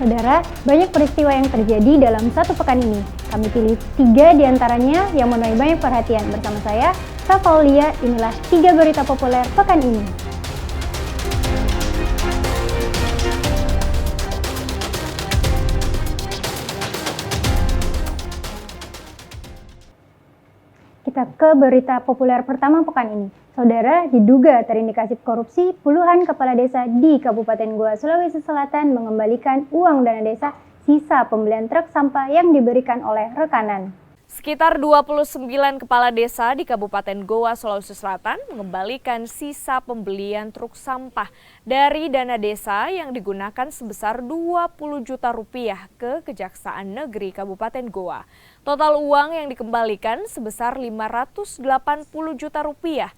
Saudara, banyak peristiwa yang terjadi dalam satu pekan ini. Kami pilih 3 diantaranya yang menuai banyak perhatian. Bersama saya, Safaulia, inilah 3 berita populer pekan ini. Kita ke berita populer pertama pekan ini. Saudara, diduga terindikasi korupsi, puluhan kepala desa di Kabupaten Goa, Sulawesi Selatan mengembalikan uang dana desa sisa pembelian truk sampah yang diberikan oleh rekanan. Sekitar 29 kepala desa di Kabupaten Goa, Sulawesi Selatan mengembalikan sisa pembelian truk sampah dari dana desa yang digunakan sebesar 20 juta rupiah ke Kejaksaan Negeri Kabupaten Goa. Total uang yang dikembalikan sebesar 580 juta rupiah.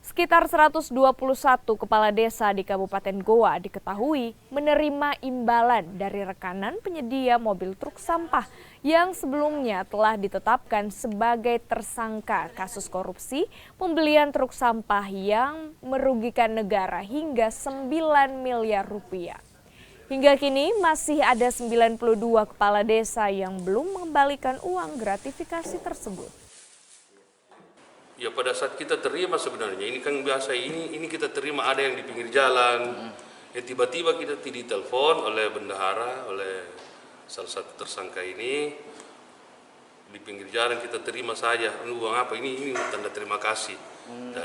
Sekitar 121 kepala desa di Kabupaten Goa diketahui menerima imbalan dari rekanan penyedia mobil truk sampah yang sebelumnya telah ditetapkan sebagai tersangka kasus korupsi pembelian truk sampah yang merugikan negara hingga 9 miliar rupiah. Hingga kini masih ada 92 kepala desa yang belum mengembalikan uang gratifikasi tersebut. Ya pada saat kita terima sebenarnya, ini kan biasa ini kita terima ada yang di pinggir jalan. Ya tiba-tiba kita ditelepon oleh bendahara, oleh salah satu tersangka ini. Di pinggir jalan kita terima saja, uang apa ini tanda terima kasih.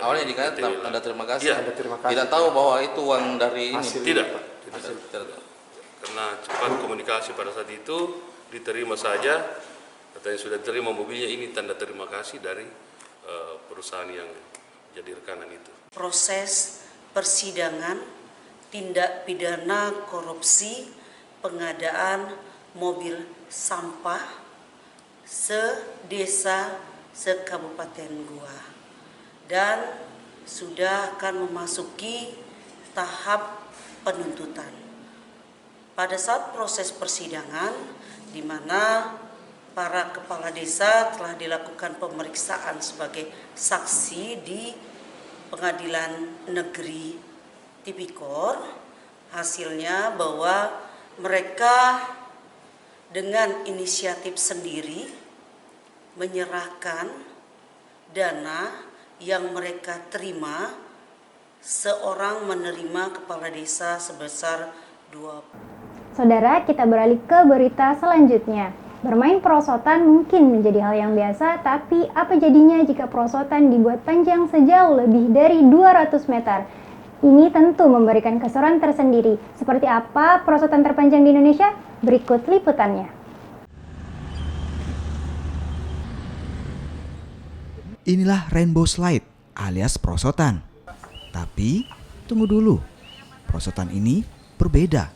Awalnya dikatakan tanda terima kasih. Ya. Tidak tahu bahwa itu uang dari ini. Tidak. Karena cepat komunikasi pada saat itu diterima saja. Katanya sudah terima mobilnya, ini tanda terima kasih dari perusahaan yang jadi rekanan itu. Proses persidangan tindak pidana korupsi pengadaan mobil sampah se-desa se-Kabupaten Goa dan sudah akan memasuki tahap penuntutan. Pada saat proses persidangan di mana para kepala desa telah dilakukan pemeriksaan sebagai saksi di Pengadilan Negeri Tipikor. Hasilnya bahwa mereka dengan inisiatif sendiri menyerahkan dana yang mereka terima, seorang menerima kepala desa sebesar 20. Saudara, kita beralih ke berita selanjutnya. Bermain perosotan mungkin menjadi hal yang biasa, tapi apa jadinya jika perosotan dibuat panjang sejauh lebih dari 200 meter? Ini tentu memberikan keseruan tersendiri. Seperti apa perosotan terpanjang di Indonesia? Berikut liputannya. Inilah rainbow slide alias perosotan. Tapi, tunggu dulu. Perosotan ini berbeda.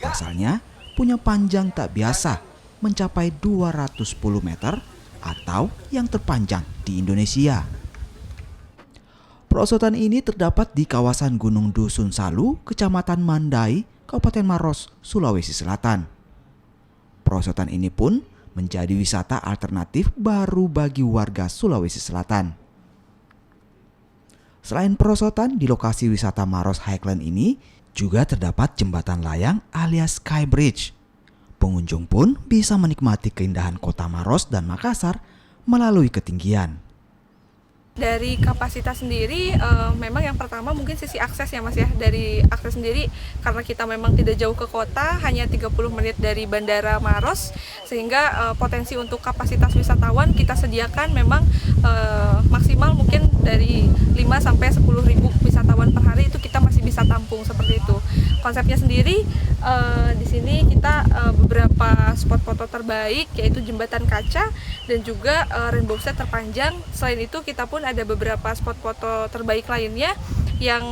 Pasalnya punya panjang tak biasa, mencapai 210 meter atau yang terpanjang di Indonesia. Perosotan ini terdapat di kawasan Gunung Dusun Salu, Kecamatan Mandai, Kabupaten Maros, Sulawesi Selatan. Perosotan ini pun menjadi wisata alternatif baru bagi warga Sulawesi Selatan. Selain perosotan, di lokasi wisata Maros Highland ini juga terdapat jembatan layang alias Sky Bridge. Pengunjung pun bisa menikmati keindahan kota Maros dan Makassar melalui ketinggian. Dari kapasitas sendiri, memang yang pertama mungkin sisi akses ya Mas ya. Dari akses sendiri, karena kita memang tidak jauh ke kota, hanya 30 menit dari Bandara Maros, sehingga potensi untuk kapasitas wisatawan kita sediakan memang maksimal mungkin dari 5-10 ribu wisatawan per hari itu kita masih bisa tampung seperti itu. Konsepnya sendiri, di sini kita beberapa spot foto terbaik, yaitu jembatan kaca dan juga rainbow set terpanjang. Selain itu kita pun ada beberapa spot foto terbaik lainnya yang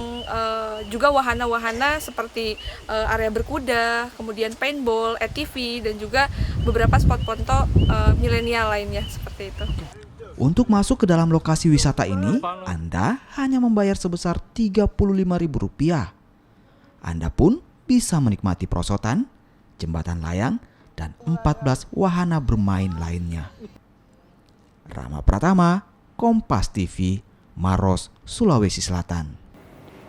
juga wahana-wahana seperti area berkuda, kemudian paintball, ATV, dan juga beberapa spot foto milenial lainnya seperti itu. Untuk masuk ke dalam lokasi wisata ini, Anda hanya membayar sebesar Rp35.000. Anda pun bisa menikmati perosotan, jembatan layang, dan 14 wahana bermain lainnya. Rama Pratama, Kompas TV, Maros, Sulawesi Selatan.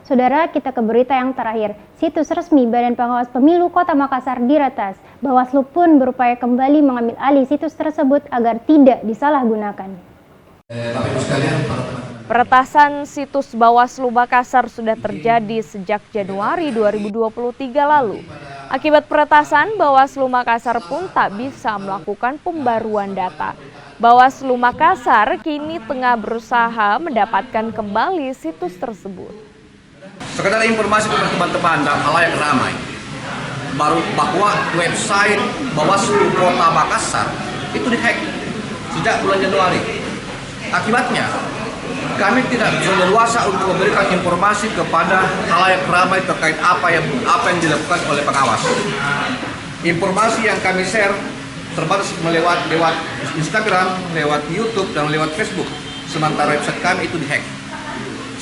Saudara, kita ke berita yang terakhir. Situs resmi Badan Pengawas Pemilu Kota Makassar diretas. Bawaslu pun berupaya kembali mengambil alih situs tersebut agar tidak disalahgunakan. Peretasan situs Bawaslu Makassar sudah terjadi sejak Januari 2023 lalu. Akibat peretasan, Bawaslu Makassar pun tak bisa melakukan pembaruan data. Bawaslu Makassar kini tengah berusaha mendapatkan kembali situs tersebut. Sekedar informasi kepada teman-teman dan halayak ramai, bahwa website Bawaslu Kota Makassar itu dihack sejak bulan Januari. Akibatnya, kami tidak leluasa untuk memberikan informasi kepada halayak ramai terkait apa yang dilakukan oleh pengawas. Informasi yang kami share terbatas lewat Instagram, lewat YouTube, dan lewat Facebook. Sementara website kami itu dihack.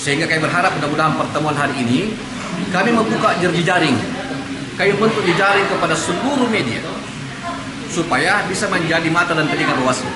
Sehingga kami berharap mudah-mudahan pertemuan hari ini kami membuka jejaring. Kami membentuk jejaring kepada seluruh media supaya bisa menjadi mata dan telinga Bawaslu.